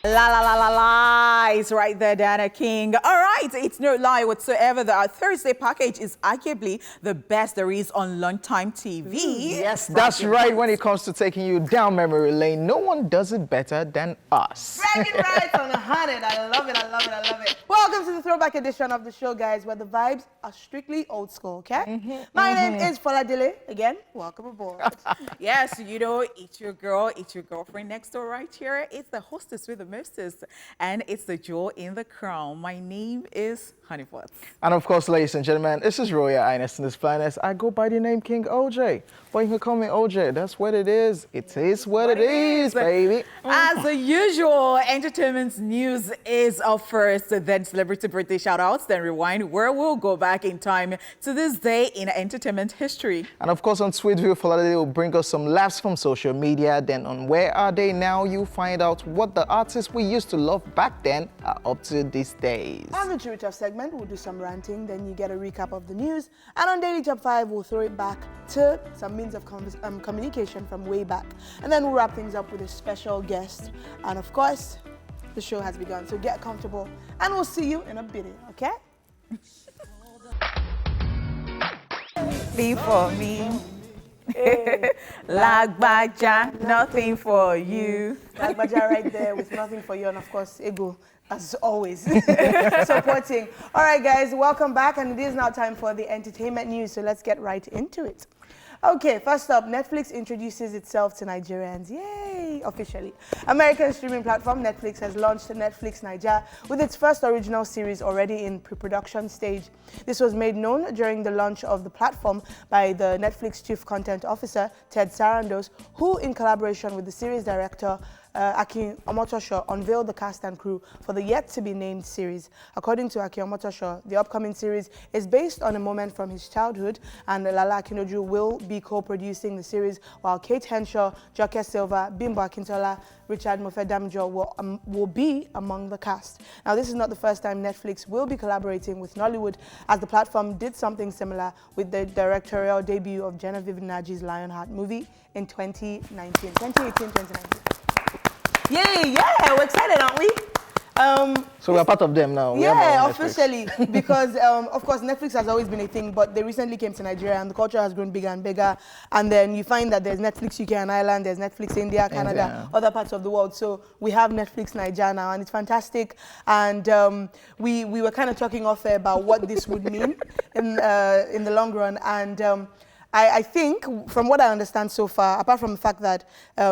La la la la lies right there, Dana King. All right, it's no lie whatsoever that our Thursday package is arguably the best there is on lunchtime TV. Yes, that's right. When it comes to taking you down memory lane, no one does it better than us. Bragging rights on 100. I love it, I love it, I love it. Welcome to the throwback edition of the show, guys, where the vibes are strictly old school, okay? My name is Foladile. Again, welcome aboard. Yes, you know, it's your girl, it's your girlfriend next door right here. It's the hostess with the mostest, and it's the jewel in the crown. My name is Honeypot. And of course, ladies and gentlemen, this is Royal Highness in this planet. I go by the name King OJ. But you can call me OJ. That's what it is. It is what it is, baby. As usual, entertainment news is up first, then celebrity birthday shout-outs, then rewind, where we'll go back in time to this day in entertainment history. And of course, on Sweetview, Foladile will bring us some laughs from social media. Then on Where Are They Now, you'll find out what the artists we used to love back then are up to these days. On the True Tough segment, we'll do some ranting, then you get a recap of the news. And on Daily Top 5, we'll throw it back to some means of communication from way back. And then we'll wrap things up with a special guest. And of course, the show has begun, so get comfortable. And we'll see you in a bit, okay? Be for me. Lagbaja, nothing for you. Lagbaja right there with nothing for you, and of course, Ego, as always, supporting. All right, guys, welcome back, and it is now time for the entertainment news, so let's get right into it. Okay, first up, Netflix introduces itself to Nigerians. Yay! Officially. American streaming platform Netflix has launched Netflix Naija with its first original series already in pre-production stage. This was made known during the launch of the platform by the Netflix Chief Content Officer, Ted Sarandos, who, in collaboration with the series director, Akin Omotosho, unveiled the cast and crew for the yet-to-be-named series. According to Akin Omotosho, the upcoming series is based on a moment from his childhood, and Lala Akinoju will be co-producing the series, while Kate Henshaw, Joke Silva, Bimbo Akintola, Richard Mofedamjo will be among the cast. Now, this is not the first time Netflix will be collaborating with Nollywood, as the platform did something similar with the directorial debut of Genevieve Naji's Lionheart movie in 2018-2019. Yay, yeah, we're excited, aren't we? So we're part of them now. Yeah, officially, because of course Netflix has always been a thing, but they recently came to Nigeria and the culture has grown bigger and bigger. And then you find that there's Netflix UK and Ireland, there's Netflix India, Canada, other parts of the world. So we have Netflix Nigeria now, and it's fantastic. And we were kind of talking off air about what this would mean in the long run. And I think, from what I understand so far, apart from the fact that,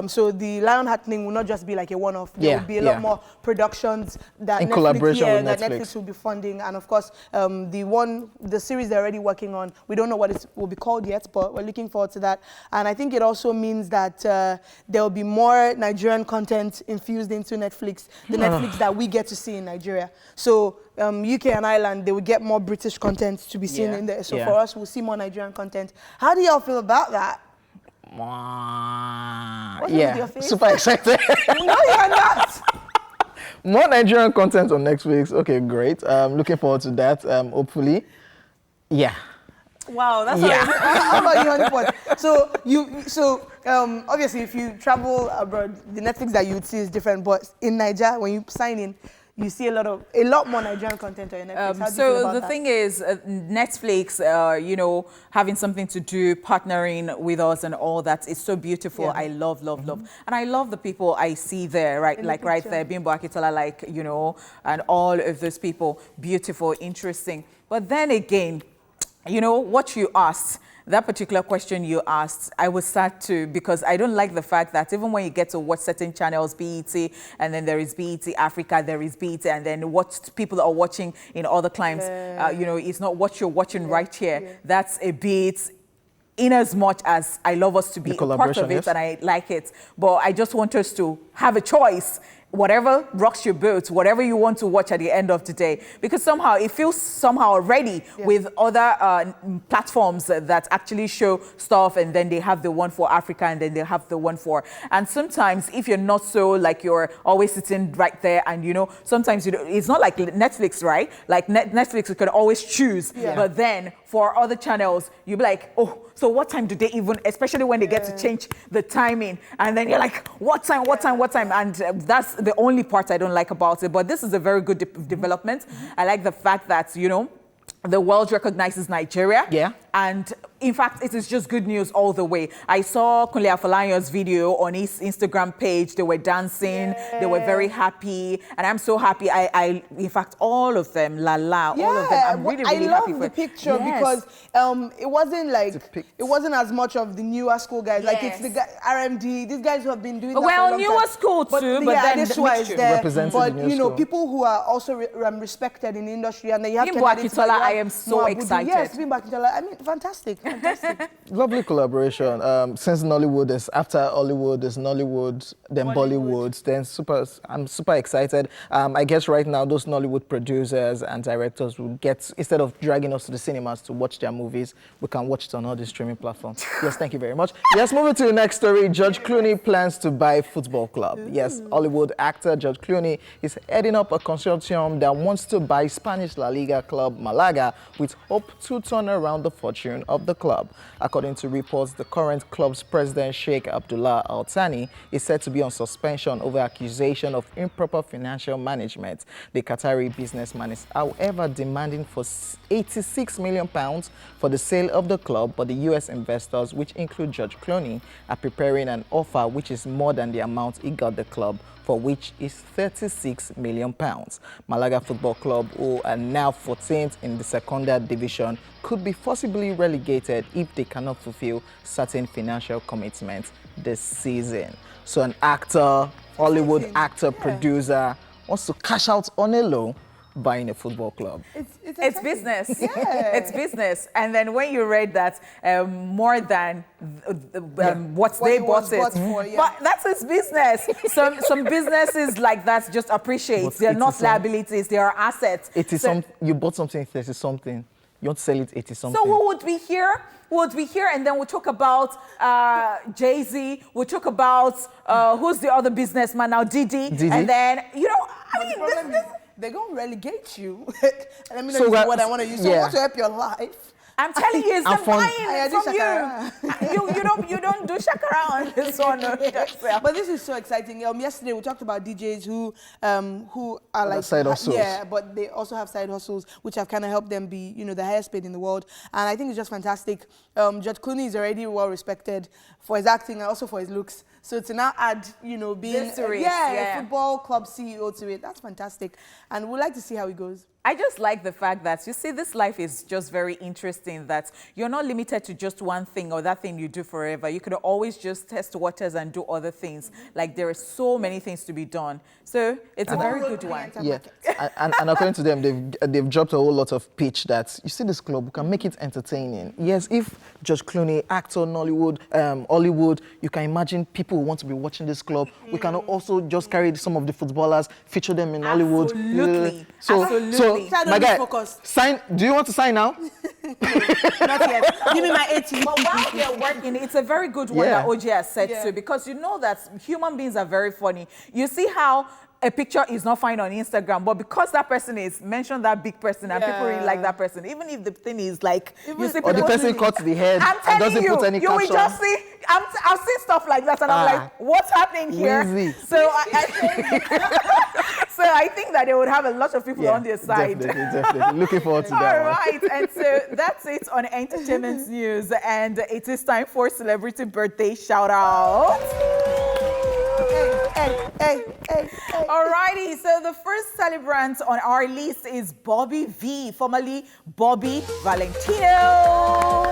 so the Lionheart thing will not just be like a one-off. There will be a lot more productions that in collaboration with Netflix will be funding. And of course, the series they're already working on, we don't know what it will be called yet, but we're looking forward to that. And I think it also means that there will be more Nigerian content infused into Netflix, the Netflix that we get to see in Nigeria. So UK and Ireland, they will get more British content to be seen in there. So for us, we'll see more Nigerian content. How do y'all feel about that? What's with your face? Super excited. No, you're not. More Nigerian content on Netflix. Okay, great. Looking forward to that. Hopefully. Yeah. Wow, that's how about you, Honeypot? So obviously, if you travel abroad, the Netflix that you would see is different. But in Nigeria, when you sign in, you see a lot more Nigerian content on your Netflix. How do you feel about that? Thing is, Netflix, you know, having something to do, partnering with us and all that is so beautiful. Yeah. I love. And I love the people I see there, right? Like right there, Bimbo Akitola, like, you know, and all of those people, beautiful, interesting. But then again, you know, what you asked, that particular question you asked, I was sad too, because I don't like the fact that even when you get to watch certain channels, BET, and then there is BET Africa, there is BET, and then what people are watching in other climes, you know, it's not what you're watching right here. Yeah. That's a bit, in as much as I love us to be a part of it and I like it, but I just want us to have a choice. Whatever rocks your boat, whatever you want to watch at the end of the day. Because somehow it feels somehow already with other platforms that actually show stuff, and then they have the one for Africa and then they have the one for. And sometimes if you're not so, like, you're always sitting right there, and you know, sometimes you don't, it's not like Netflix, right? Like Netflix, you can always choose. Yeah. But then for other channels, you'll be like, oh, so what time do they even, especially when they get to change the timing, and then you're like, what time? And that's the only part I don't like about it, but this is a very good development. I like the fact that, you know, the world recognizes Nigeria. Yeah. And in fact, it is just good news all the way. I saw Kunle Afolayan's video on his Instagram page. They were dancing. Yeah. They were very happy. And I'm so happy. In fact, all of them, all of them. I'm really, really happy. I love the picture because it wasn't like, it wasn't as much of the newer school guys. Like it's the RMD, these guys who have been doing that for a long time. Newer school too, but then this one is there. But, you know, school. People who are also respected in the industry. And then you have Bimbo Akitola, I am so excited. Yes, Bimbo Akitola. I mean, fantastic. Lovely collaboration. Since Nollywood is after Hollywood is Nollywood, then Bollywood, then I'm super excited. I guess right now those Nollywood producers and directors will get, instead of dragging us to the cinemas to watch their movies, we can watch it on all the streaming platforms. Yes, thank you very much. Yes, moving to the next story. George Clooney plans to buy football club. Yes, Hollywood actor George Clooney is heading up a consortium that wants to buy Spanish La Liga club Malaga with hope to turn around the fortune of the club. According to reports, the current club's president, Sheikh Abdullah Al Thani, is said to be on suspension over accusation of improper financial management. The Qatari businessman is, however, demanding for £86 million for the sale of the club, but the US investors, which include George Clooney, are preparing an offer which is more than the amount he got the club, for which is £36 million. Malaga Football Club, who are now 14th in the Secunda division, could be forcibly relegated if they cannot fulfill certain financial commitments this season. So an actor, Hollywood actor, producer, wants to cash out on a loan buying a football club. It's business. Yeah. It's business. And then when you read that, more than what they bought it. But that's his business. Some businesses like that just appreciate. They're not liabilities, they are assets. You bought something 30 something. You want to sell it 80 something. So who would be here? And then we'll talk about Jay-Z. We'll talk about who's the other businessman now, Didi. And then, you know, I mean, they're going to relegate you. Let me know what I want to use. So what to help your life? I'm telling you, it's them buying it from you. You don't do shakara on this one. But this is so exciting. Yesterday we talked about DJs who are like side hustles. Yeah, but they also have side hustles, which have kind of helped them be, you know, the highest paid in the world. And I think it's just fantastic. George Clooney is already well respected for his acting and also for his looks. So to now add, you know, being a football club CEO to it, that's fantastic. And we'd like to see how it goes. I just like the fact that, you see, this life is just very interesting, that you're not limited to just one thing or that thing you do forever. You could always just test waters and do other things. Like, there are so many things to be done. So it's a very good one. Yeah, and according to them, they've dropped a whole lot of pitch that, you see this club, we can make it entertaining. Yes, if George Clooney, actor, Nollywood, Hollywood, you can imagine people who want to be watching this club. We can also just carry some of the footballers, feature them in Hollywood. Absolutely. So my guy, sign. Do you want to sign now? Not yet. Give me my 18. But while they're working, it's a very good one that OJ has said too, because you know that human beings are very funny. You see how a picture is not fine on Instagram, but because that person is mentioned, that big person, and people really like that person, even if the thing is like, you see, or the person cuts the head and doesn't put any caption. You will just see. I've seen stuff like that, and I'm like, what's happening here? Wheezy. So I think that they would have a lot of people on their side. Definitely. Looking forward to that. All right, and so that's it on entertainment news, and it is time for celebrity birthday shout out. Hey. Alrighty, so the first celebrant on our list is Bobby V, formerly Bobby Valentino.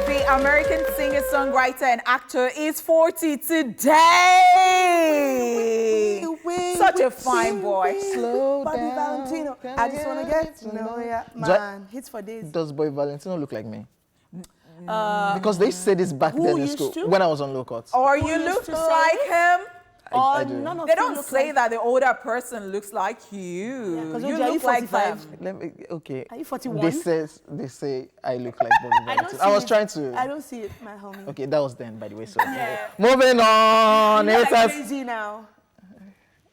The American singer, songwriter, and actor is 40 today. Such a fine boy. Slow Bobby down. Valentino. I just want to get to know ya, man. Hits for days. Does Bobby Valentino look like me? Because they said this back then in school when I was on low cuts. Or you look like him. I do. They don't say that the older person looks like you. Yeah, you look like them. Okay. Are you 41? They say I look like Bobby Valentino. I was trying to. I don't see it, my homie. Okay, that was then, by the way. So moving on. You're like crazy now.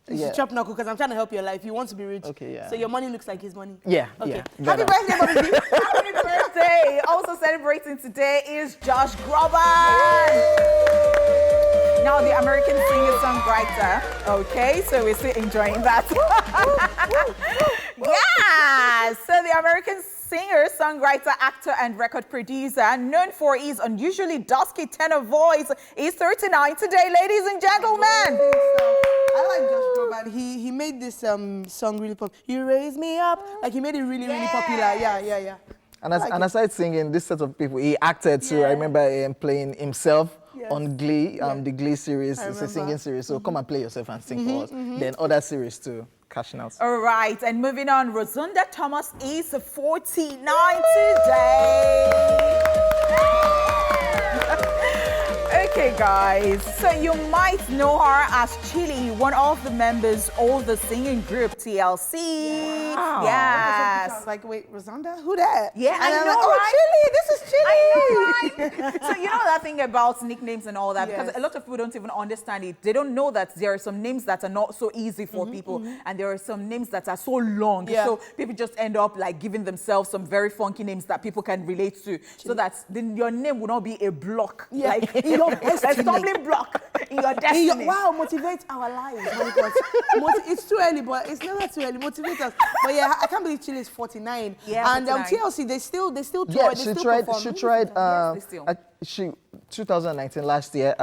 You Yeah. should chop knuckle because I'm trying to help your life. You want to be rich. Okay, yeah. So your money looks like his money. Yeah, okay. yeah. Happy birthday, Bobby V. Happy birthday. Also celebrating today is Josh Groban. Now, the American singer-songwriter. Okay, so we're still enjoying that. Yeah, so the American singer, songwriter, actor, and record producer, known for his unusually dusky tenor voice, is 39 today, ladies and gentlemen. I like Josh Groban. He made this song really popular. You Raise Me Up. Like, he made it really, really popular. Yeah. And aside singing, this set of people, he acted too. I remember him playing himself on Glee, the Glee series. It's a singing series. So come and play yourself and sing for us. Then other series too. Cashing out. All right, and moving on, Rosunda Thomas is 49 today. Okay, guys, so you might know her as Chili, one of the members of the singing group TLC. Wow. Yes. I was like, wait, Rosunda? Who that? Yeah, and I I'm know, like, right? Chili, this is Chili. I know, right? So you know that thing about nicknames and all that, because Yes. a lot of people don't even understand it. They don't know that there are some names that are not so easy for people, and there are some names that are so long. Yeah. So people just end up like giving themselves some very funky names that people can relate to, so that your name will not be a block, like In your a stumbling block in your destiny. Wow, motivate our lives. Oh my God. It's too early, but it's never too early. Motivate us. But yeah, I can't believe Chile is 49. Yeah, and 49. TLC, they still tour. Yeah, they she still tried. perform. She tried. Yes, they still. 2019 last year.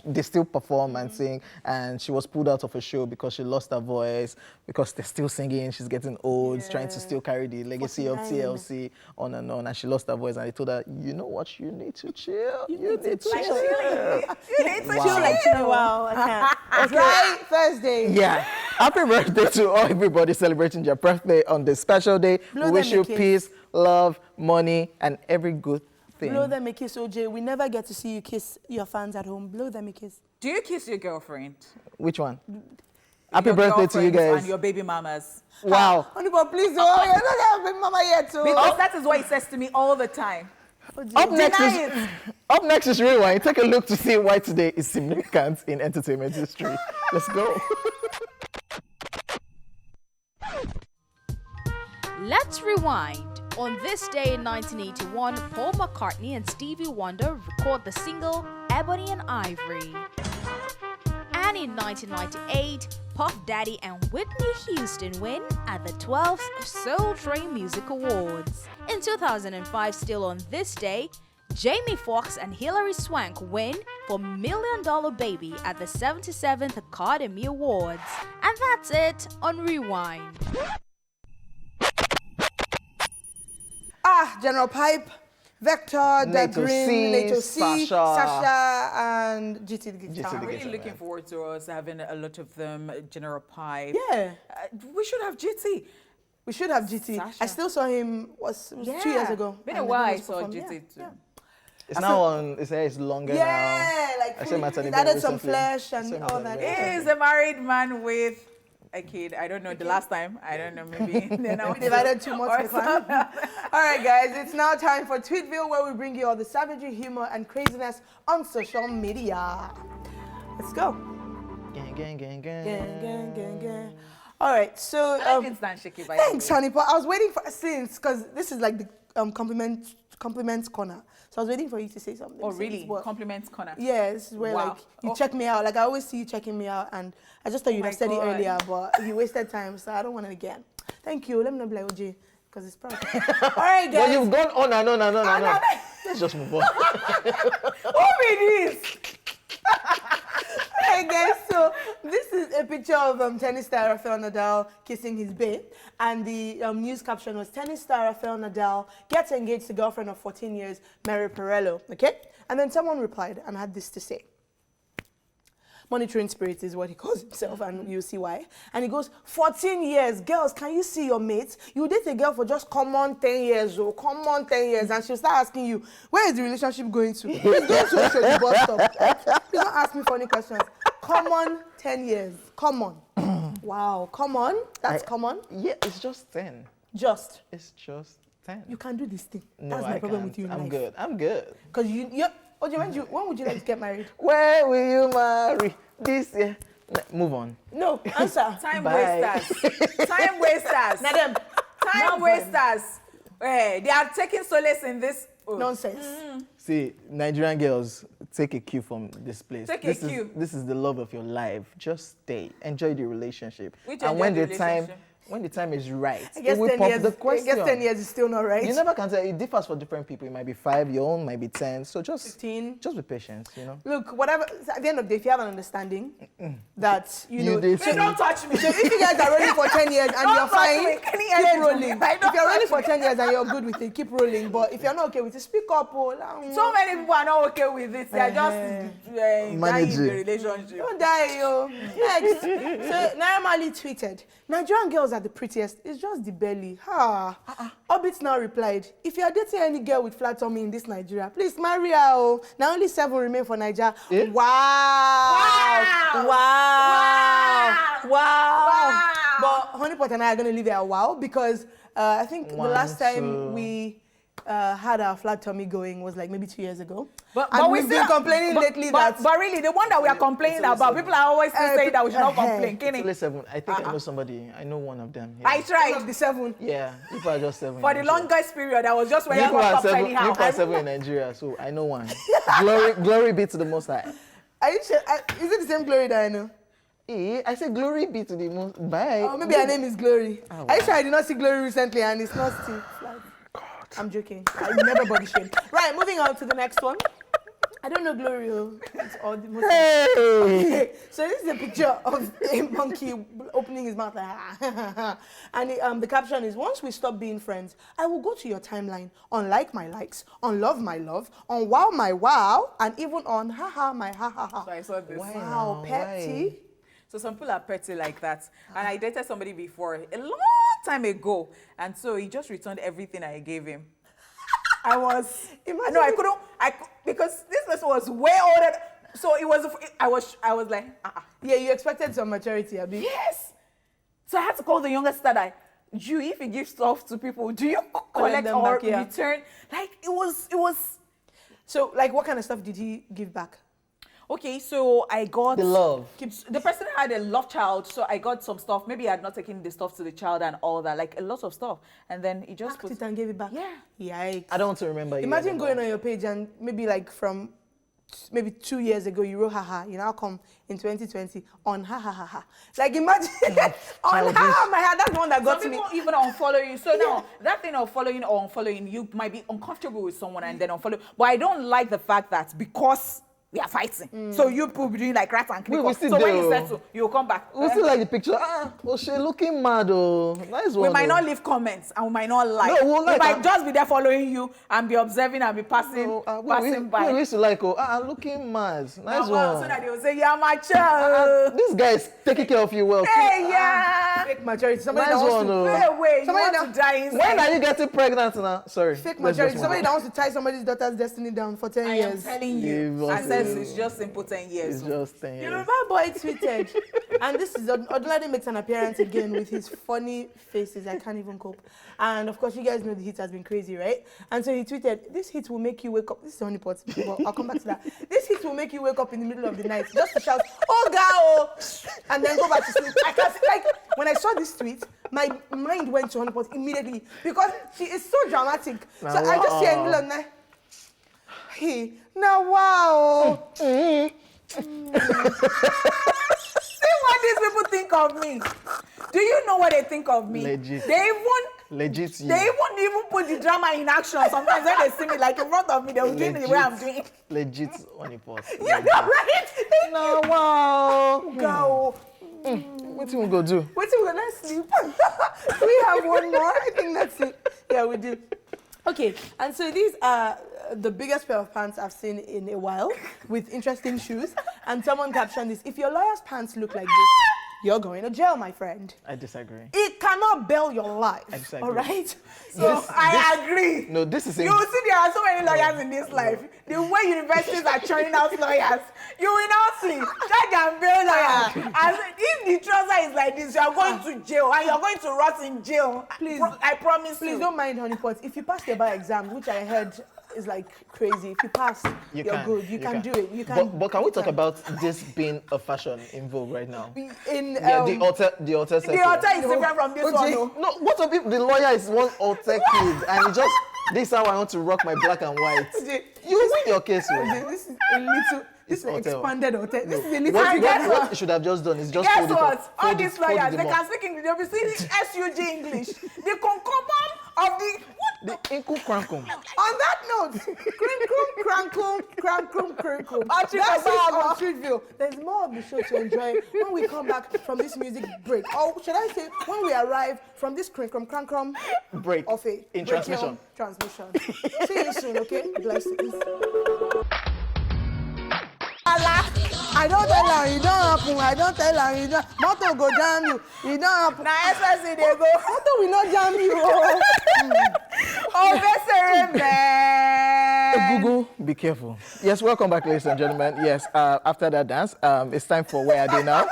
They still perform and sing, and she was pulled out of a show because she lost her voice. Because they're still singing, she's getting old, trying to still carry the legacy 49. of TLC on, and she lost her voice. And they told her, you know what, you need to chill. You need to Like chill. Chili. You need to Wow. chill. Like Chile, wow, I can't. Dry Thursday. Yeah. Happy birthday to all everybody celebrating their birthday on this special day. Blow We wish them a you kiss. peace, love, money, and every good thing. Blow them a kiss, OJ. We never get to see you kiss your fans at home. Blow them a kiss. Do you kiss your girlfriend? Which one? Happy Your birthday to you girlfriends guys. And your baby mamas. Wow. Honey, but please, oh, you're not having mama yet, too. Because that is what he says to me all the time. Up next, Deny up next is Rewind. Take a look to see why today is significant in entertainment history. Let's go. Let's rewind. On this day in 1981, Paul McCartney and Stevie Wonder record the single Ebony and Ivory. And in 1998, Puff Daddy and Whitney Houston win at the 12th Soul Train Music Awards. In 2005, still on this day, Jamie Foxx and Hilary Swank win for $1 Million Baby at the 77th Academy Awards. And that's it on Rewind. General Pipe, Vector, Nato Green, C, Nato C, Sasha, and GT the Guitar. I'm really looking forward to us having a lot of them, General Pipe. Yeah. We should have GT. We should have GT. Sasha. I still saw him, was 2 years ago. Been a And while he I was saw performing. GT Yeah, too. It's now on, his hair is longer now. Yeah, like I said my it teddy added bear some recently. flesh I and said my all teddy that. bear. He is a married man with a kid. I don't know the last time. I don't know, maybe. They've added 2 more to the clan. All right, guys, it's now time for Tweetville, where we bring you all the savagery, humor, and craziness on social media. Let's go. Gang, gang, gang, gang. Gang, gang, gang, gang. All right, so I didn't stand shaky by the thanks, way. honey. But I was waiting for because this is like the compliments corner. So I was waiting for you to say something. Oh, So really? this is what- Compliments corner. Yeah, this is where Wow. like you Oh. check me out. Like I always see you checking me out, and I just thought you'd my have said it God. earlier, but you wasted time, so I don't want it again. Thank you. Let me not be like OJ, because it's proud. All right, Well, guys. you've gone on and on and on and on. Let's just move on. Who be this? Hey guys, so this is a picture of tennis star Rafael Nadal kissing his babe, and the news caption was tennis star Rafael Nadal gets engaged to girlfriend of 14 years, Mary Perello, okay? And then someone replied and had this to say. Monitoring spirit is what he calls himself, and you'll see why. And he goes, 14 years, girls, can you see your mates? You date a girl for just common 10 years, oh, common 10 years, and she'll start asking you, where is the relationship going to? He's going to the bus stop. He's not asking funny questions. Common 10 years, common. Wow, common, that's common. Yeah, it's just 10. Just. It's just 10. You can do this thing. No, That's my I problem can't. with you in I'm life. good. I'm good. Because OJ, when would you like to get married? Where will you marry this year? Move on. No, answer. Time Bye. wasters. Time wasters. Now them. Time wasters. Hey, they are taking solace in this. Nonsense. See, Nigerian girls, take a cue from this place. Take this a cue. This is the love of your life. Just stay. Enjoy the relationship. Which and enjoy when the the time relationship? when the time is right, I guess it will 10 pop years. the I question. guess 10 years is still not right. You never can tell. It differs for different people. It might be 5, your own might be 10. So just 15. Just be patient, you know. Look, whatever. At the end of the day, if you have an understanding that Don't touch me. So if you guys are rolling for 10 years and Don't you're touch fine, me. Can you keep hear me? rolling. Don't If you're rolling touch for 10 years and you're good with it, keep rolling. But if you're not okay with it, speak up. So many people are not okay with it. They are just dying Manage in the it. relationship. Don't die, yo. Next. So Naira Marley tweeted, Nigerian girls are the prettiest. It's just the belly. Ha. Orbit now replied, if you are dating any girl with flat tummy in this Nigeria, please marry her. Oh. Now only 7 remain for Nigeria. Eh? Wow. Wow. Wow. But Honeypot and I are going to leave it a while because I think the 1, last time 2. we had our flat tummy going was like maybe 2 years ago. But and we we've been complaining lately that... But really, the one that we are complaining about, people are always still saying that we should not complain. It's Kenny. only 7. I think I know somebody. I know one of them. Yeah. I One tried. of the 7. Yeah, people are just 7. For the longest period, I was just wearing People one are top 7. anyhow. People are 7 in Nigeria, so I know one. Glory be to the Most High. Are you sure? Is it the same Glory that I know? I say glory be to the Most. Bye. Or maybe her name is Glory. Oh, Are you sure I did not see Glory recently and it's not still flat? God. I'm joking. I never body shame. Right, moving on to the next one. I don't know Glory. It's all the most. Hey. Okay, so this is a picture of a monkey opening his mouth like, and the caption is, once we stop being friends, I will go to your timeline, unlike my likes, unlove my love, on wow my wow, and even on haha my ha ha ha. So I saw this. Wow, petty. So some people are petty like that. And I dated somebody before, a long time ago. And so he just returned everything I gave him. I was, Imagine no, I it. couldn't, because this person was way older. So it was, I was like, Yeah, you expected some maturity, Abi. yes. So I had to call the younger sister that, if you give stuff to people, do you collect them or back, yeah. return? Like, it was. So, like, what kind of stuff did he give back? Okay, so I got... The love. The person had a love child, so I got some stuff. Maybe I had not taken the stuff to the child and all that, like a lot of stuff. And then he just Packed it and gave it back? Yeah. Yikes. I don't want to remember. you Imagine anymore. going on your page and maybe like from maybe 2 years ago, you wrote haha, you now come in 2020 on ha ha ha ha. Like imagine on ha ha my ha, that's the one that got Some me. people even unfollow you. So now, that thing of following or unfollowing, you might be uncomfortable with someone and then unfollow. But I don't like the fact that because we are fighting, so you people be doing like rat and click. We still So when you do. settle, you'll come back. We still like the picture. She looking mad, oh. Nice one. We might oh. not leave comments and we might not like. No, we'll like we might her. just be there following you and be observing and be passing, No, passing by. we used to like, looking mad. Nice Well, one. so that they will say, yeah, mature. This guy is taking care of you well. Hey, yeah. Fake maturity. Somebody Nice that wants one, to oh. Wait, you Somebody want to die inside. When are you getting pregnant now? Sorry. fake Let's maturity. just Somebody move that on. wants to tie somebody's daughter's destiny down for 10 I am years. telling you. Give us Access a- is just simple 10 years. It's just 10 years. Yoruba boy tweeted, and this is Odunlade makes an appearance again with his funny faces. I can't even cope. And of course, you guys know the heat has been crazy, right? And so he tweeted, "This heat will make you wake up." This is honey pot, but I'll come back to that. This heat will make you wake up in the middle of the night just to shout, "Oh, girl!" and then go back to sleep. I can't like when I saw this tweet, my mind went to honey pot immediately because she is so dramatic. So I just see her in the middle of the night. Hey, now wow. See what these people think of me. Do you know what they think of me? Legit. They even Legit. You. They won't even put the drama in action. Sometimes when they see me like in front of me, they will do it the way I'm doing it. Legit honey pot. Yeah, you're right. No, wow. Go. What you gonna do? Wait till let's sleep. We have one more. I think that's it. Yeah, we do. Okay, and so these are the biggest pair of pants I've seen in a while with interesting shoes. And someone captioned this: if your lawyer's pants look like this, you're going to jail, my friend. I disagree. It cannot bail your life. I disagree. All right? So I agree. No, this is You will see there are so many lawyers in this life. The way universities are churning out lawyers, you will not see judge and bail lawyers. And if the trouser is like this, you are going to jail and you are going to rot in jail. Please. I promise Please you. don't mind honeypot. If you pass your bar exam, which I heard is like crazy, if you pass, you're good. You can do it. You can. But can we talk about this being a fashion in vogue right now? In Yeah, the alter The altar is different from this one. OJ. No. No, what of if the lawyer is one alter kid and he just This is how I want to rock my black and white. You win your case, right? This is a little. This is an expanded hotel. This is a little. What you should have just done is just Guess fold it what? up. All these lawyers, they up. can speak English. They'll be saying SUG English. The concubine of the... The inku crankum. On that note, crankum. That's it on Streetville. There's more of the show to enjoy when we come back from this music break. Or should I say, when we arrive from this crankum Break. of a In transmission. See you soon, okay? Blessings. I don't tell her, it don't happen. I don't tell her, it don't. Moto go jam you. It don't happen. Now, SSC, they go. Moto will not jam you. Oh, man. Google, be careful. Yes, welcome back, ladies and gentlemen. Yes, after that dance, it's time for Where Are They Now?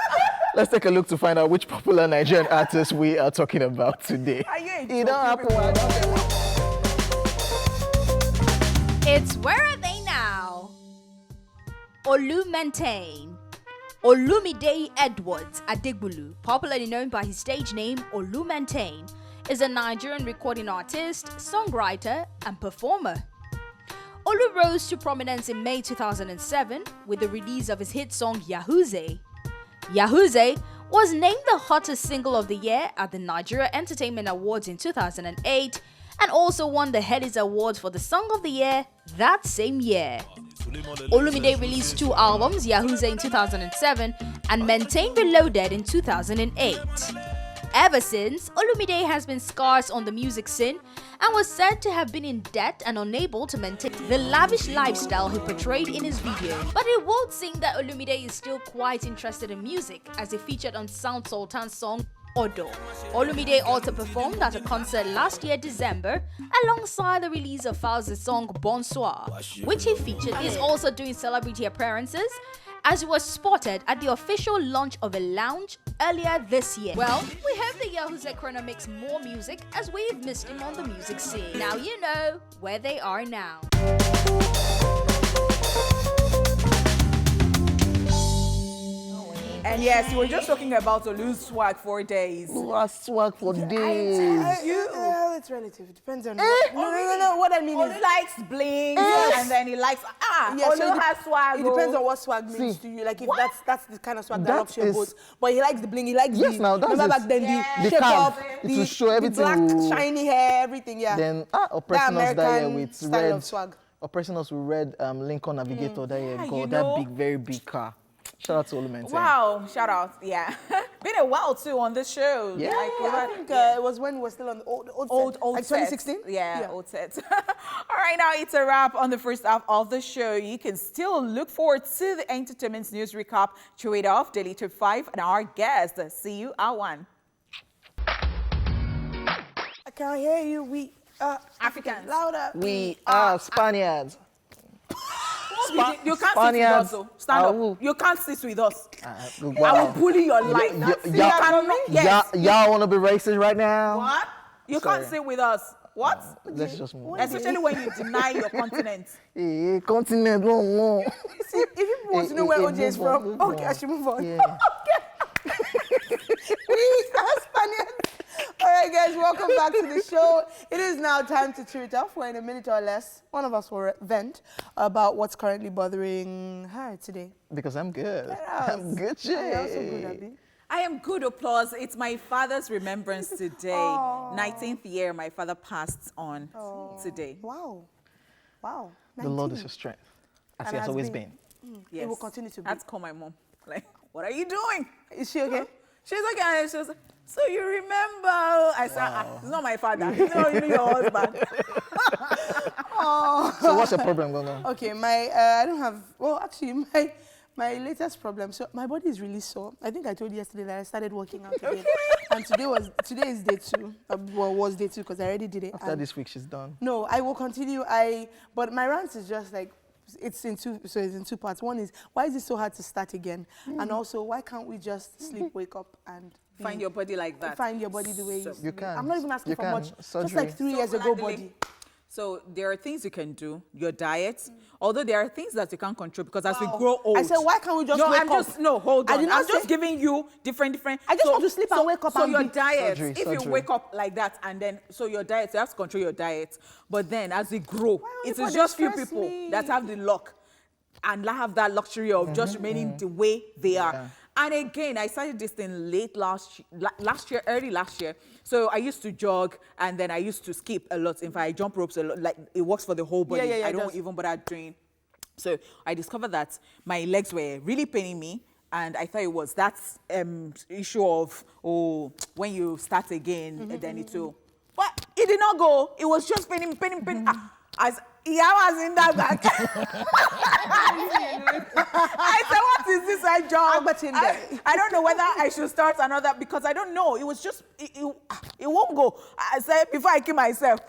Let's take a look to find out which popular Nigerian artists we are talking about today. It don't happen. I don't tell her. It's Where Are They Now? Olumentain. Olumide Edwards Adegbulu, popularly known by his stage name Olumentain, is a Nigerian recording artist, songwriter, and performer. Olu rose to prominence in May 2007 with the release of his hit song Yahuze. Yahuze was named the hottest single of the year at the Nigeria Entertainment Awards in 2008 and also won the Headies Award for the Song of the Year that same year. Olumide released 2 albums, Yahuze in 2007 and Maintain Reloaded in 2008. Ever since, Olumide has been scarce on the music scene and was said to have been in debt and unable to maintain the lavish lifestyle he portrayed in his video. But it won't seem that Olumide is still quite interested in music, as he featured on Sound Sultan's song Odo. Olumide also performed at a concert last year December alongside the release of Falz's song Bonsoir, which he featured. He's also doing celebrity appearances, as he was spotted at the official launch of a lounge earlier this year. Well, we hope that Yahuze Chrono makes more music, as we've missed him on the music scene. Now you know where they are now. And yes, you were just talking about Olu's swag for days. Swag for days. It's relative. It depends on no. What I mean Olu is, likes bling, and then he likes Olu has swag. it depends on what swag means to you. Like if that's the kind of swag that That rocks your is- boat. But he likes the bling. He likes Yes, the. now that's remember his- back then the the shape calf. up, It will show everything the black will- shiny hair, everything. Yeah. Then that oppressing us that year American with style red. of swag. Oppressing us with red Lincoln Navigator that year. Yeah, God, you that know. big, very big car. Shout out to Olumentain. Wow, shout out. Yeah. Been a while too on this show. Yeah. I think it was when we were still on the old set. Old like set. 2016. Yeah, old set. All right, now it's a wrap on the first half of the show. You can still look forward to the entertainment news recap, Chew It Off, Daily Top 5, and our guest. See you at 1. I can't hear you. We are Africans. Louder. We are Spaniards. You can't sit with us, Spaniards. though. Stand I up. will. You can't sit with us. I will Wow. bully your life. Yes. Y'all want to be racist right now? What? You Sorry. can't sit with us. What? Let's just move. Especially when you deny your continent. Continent, no. See, if you want to know where OJ is move on, from, move okay, on. I should move on. Yeah. We are Spaniards. All right, guys, welcome back to the show. It is now time to cheer it off. We're in a minute or less. One of us will vent about what's currently bothering her today. Because I'm good. Yes. I'm good, You're also good, Jay. Abby. I am good, applause. It's my father's remembrance today. 19th year, my father passed on today. Wow. Wow. The Lord 19. is your strength, as And He has has always been. been. Yes. It will continue to be. I had to call my mom. Like, what are you doing? Is she okay? She's okay. And she was like, so you remember? I said, it's not my father. You know your husband. So what's your problem going on? Okay, I don't have, well, actually, my latest problem, so my body is really sore. I think I told you yesterday that I started working out again. And today is day 2. Well, was day 2 because I already did it. After And this week, she's done. no, I will continue. But my rant is just like, it's in 2 parts. One is, why is it so hard to start again? And also, why can't we just sleep, wake up, and Find your body like that. find your body the way So- you You can. I'm not even asking You for can. much. Just Surgery. like 3 years ago body. So there are things you can do, your diet, although there are things that you can't control because as we grow old. I said, why can't we just no, wake I'm up? just, no, hold I on. did not I'm just say- giving you different. I just want to sleep and wake up So and your be- diet, Surgery, if you surgery. wake up like that and then, so your diet, you have to control your diet. But then as we grow, would it people is just few stress people me? that have the luck and have that luxury of just remaining the way they are. Yeah. And again, I started this thing late last year, early last year. So I used to jog and then I used to skip a lot. In fact, I jump ropes a lot. Like it works for the whole body. Yeah, I it don't does. even bother doing. So I discovered that my legs were really paining me. And I thought it was that issue of, when you start again, then it will. But it did not go. It was just paining. As I was in that back. I said, what is this I jog? I don't know whether I should start another because I don't know. It was just, it won't go. I said, before I kill myself,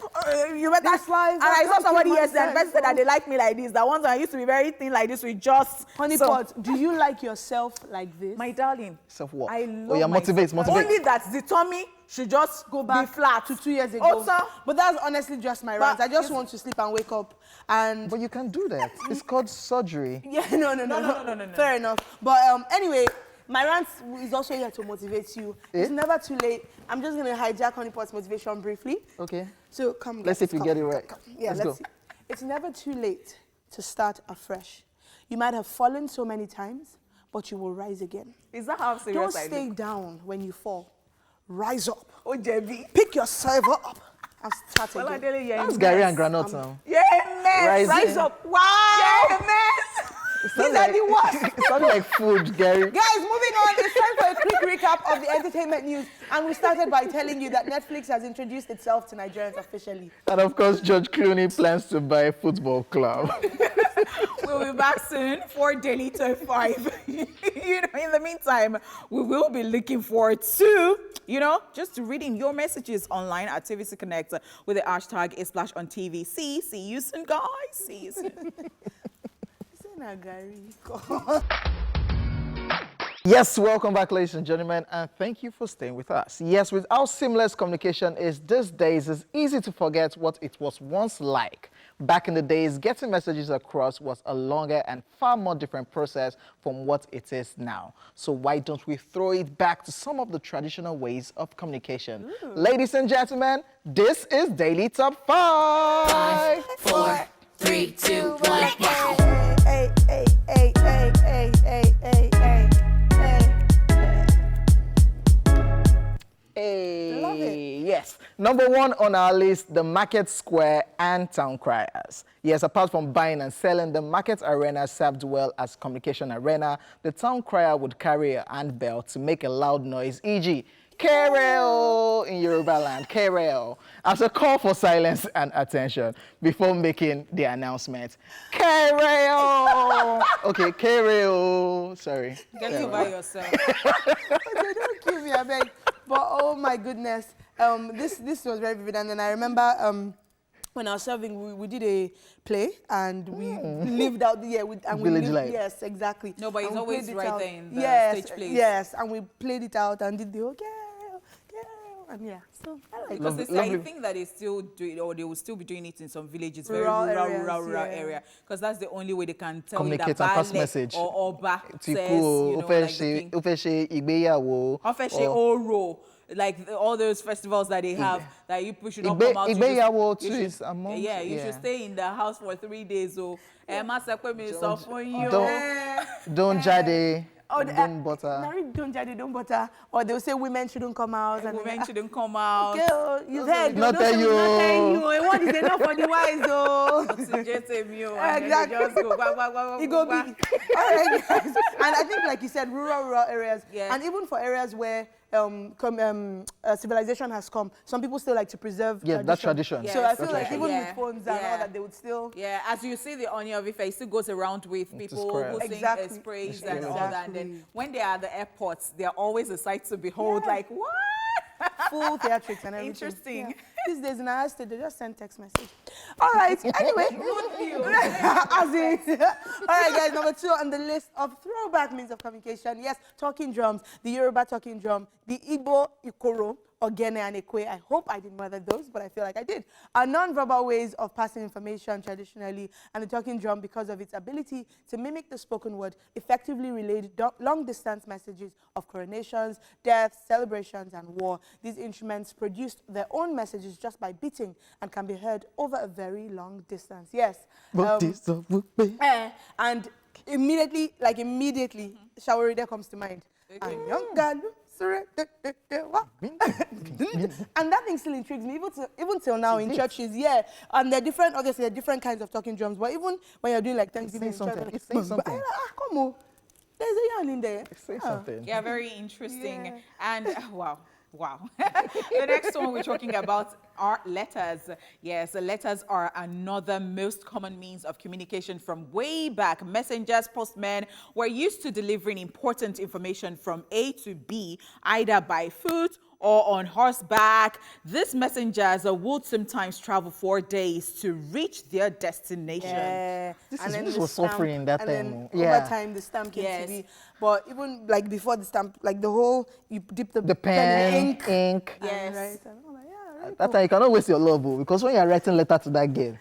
you better. This life, And I I saw can't somebody kill yesterday and the person said that myself. they like me like this. That once I used to be very thin like this with just. Honey so- pot, do you like yourself like this? My darling. Self-worth. I Oh, love yeah, motivate, myself. motivate. Only that the tummy should just Go back be flat. to 2 years ago. Also, But that's honestly just my rant. I just want to sleep and wake up. And But you can do that. It's called surgery. yeah, no. Fair enough. But anyway, my rant is also here to motivate you. It's never too late. I'm just gonna hijack Honeypot's motivation briefly. Okay. So come. Let's see guys, if you come, get it right. come. Yeah, Let's let's go. see. It's never too late to start afresh. You might have fallen so many times, but you will rise again. is that how Don't serious I stay look? down when you fall. Rise up. Oh, JB. Pick yourself up and start Well, again. Adele, yeah, That's yes. Gary and Granot now. Yeah, mess. Rise up. Wow. Yeah, mess. These are the worst. It sounded like food, Gary. Guys, moving on, it's time for a quick recap of the entertainment news. And we started by telling you that Netflix has introduced itself to Nigerians officially. And of course, George Clooney plans to buy a football club. We'll be back soon for Daily Top 5. In the meantime, we will be looking forward to, just reading your messages online at TVC Connect with the hashtag #OnTVC. See you soon, guys. See you soon. Yes, welcome back, ladies and gentlemen, and thank you for staying with us. Yes, with how seamless communication is these days, it's easy to forget what it was once like. Back in the days, getting messages across was a longer and far more different process from what it is now. So why don't we throw it back to some of the traditional ways of communication? Ladies and gentlemen, this is Daily Top 5. 4, 3, 2, 1. Hey, hey, hey, hey, hey, hey, hey, hey, Hey, Love it. yes. Number one on our list, the market square and town criers. Yes, apart from buying and selling, the market arena served well as communication arena. The town crier would carry a handbell to make a loud noise, e.g., Kereo in Yoruba land, Kereo, as a call for silence and attention before making the announcement. Kereo! Okay, Kereo. Sorry. Get it by yourself. Don't kill me, I beg. But oh my goodness, this was very vivid. And then I remember when I was serving, we did a play and we lived out the Village life. Yes, exactly. No, but it's And we always played it right out. there in the Yes, stage plays. Yes, and we played it out and did the okay, and yeah. So I like Because it. I think that they still do it, or they will still be doing it in some villages, very Rural rural areas, yeah. area. Because that's the only way they can tell Communicate you that and pass Baale message. or Oba says, Tiku, like the king. Ofeshe Igbeyawo. Ofeshe Oro, like all those festivals that they have, that you should not Igbe- come out. Igbeyawo you too should- is among- Yeah, you yeah. should stay in the house for 3 days. So, don't Don't jade, Oh, don't butter. Married don't judge, don't butter. Or they'll say women shouldn't come out. And women shouldn't come out. Okay, oh, you heard. Not Those tell will you. Not tell you. And what is enough for the wise, though? To just a meal, and Exactly. then they just go, It go big. All right, guys. And I think, like you said, rural areas, Yeah. and even for areas where civilization has come, some people still like to preserve Yeah, that tradition. So I Yes, feel like yeah, even yeah, with phones and all yeah. that, they would still. Yeah, as you see, the Onion of Ife, it still goes around with people scrap. who sing Exactly. praise and all that. And then Exactly. when they are at the airports, they're always a sight to behold. Yeah. Like, what? Full theatrics and everything. Interesting. Yeah. These days in our state, they just send text message. All right, anyway. As in, all right, guys, number 2 on the list of throwback means of communication. Yes, talking drums, the Yoruba talking drum, the Igbo Ikoro, Ogene and Ekwe. I hope I didn't murder those, but I feel like I did. Are non-verbal ways of passing information traditionally, and the talking drum, because of its ability to mimic the spoken word, effectively relayed long-distance messages of coronations, deaths, celebrations, and war. These instruments produced their own messages just by beating and can be heard over a very long distance. Yes. And immediately, Shawarida comes to mind. And young Galu. And that thing still intrigues me, even till now in churches, yeah. And there are different, obviously, there are different kinds of talking drums, but even when you're doing like Thanksgiving, come on, there's a yarn in there. Say something. Yeah, very interesting. Yeah. And wow. The next one we're talking about are letters. Yes, letters are another most common means of communication from way back. Messengers, postmen were used to delivering important information from A to B, either by foot or on horseback. These messengers would sometimes travel 4 days to reach their destination. Yeah. This was suffering that time. Over time, the stamp came to be. But even like before the stamp, like the whole, you dip the pen in ink. Yes. Right. And I'm like, yeah, really That time you cannot waste your love, because when you are writing letter to that girl,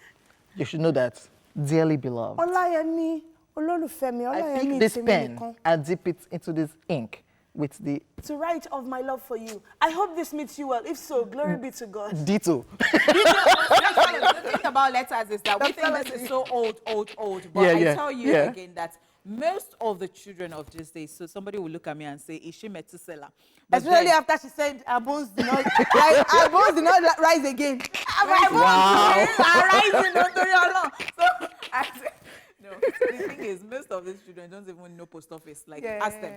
you should know that, dearly beloved, Olayemi, Ololufemi, I Olayemi pick this Temi pen Nikan. and dip it into this ink with the To write of my love for you. I hope this meets you well. If so, glory be to God. ditto. The thing about letters is that we think this is so old. But I tell you again that most of the children of these days, so somebody will look at me and say, is she Metusela? Especially after she said our bones did not, our bones did not rise again. My bones are rising, don't worry, Allah. So I said, no, the thing is, most of these children don't even know post office. Like, ask them.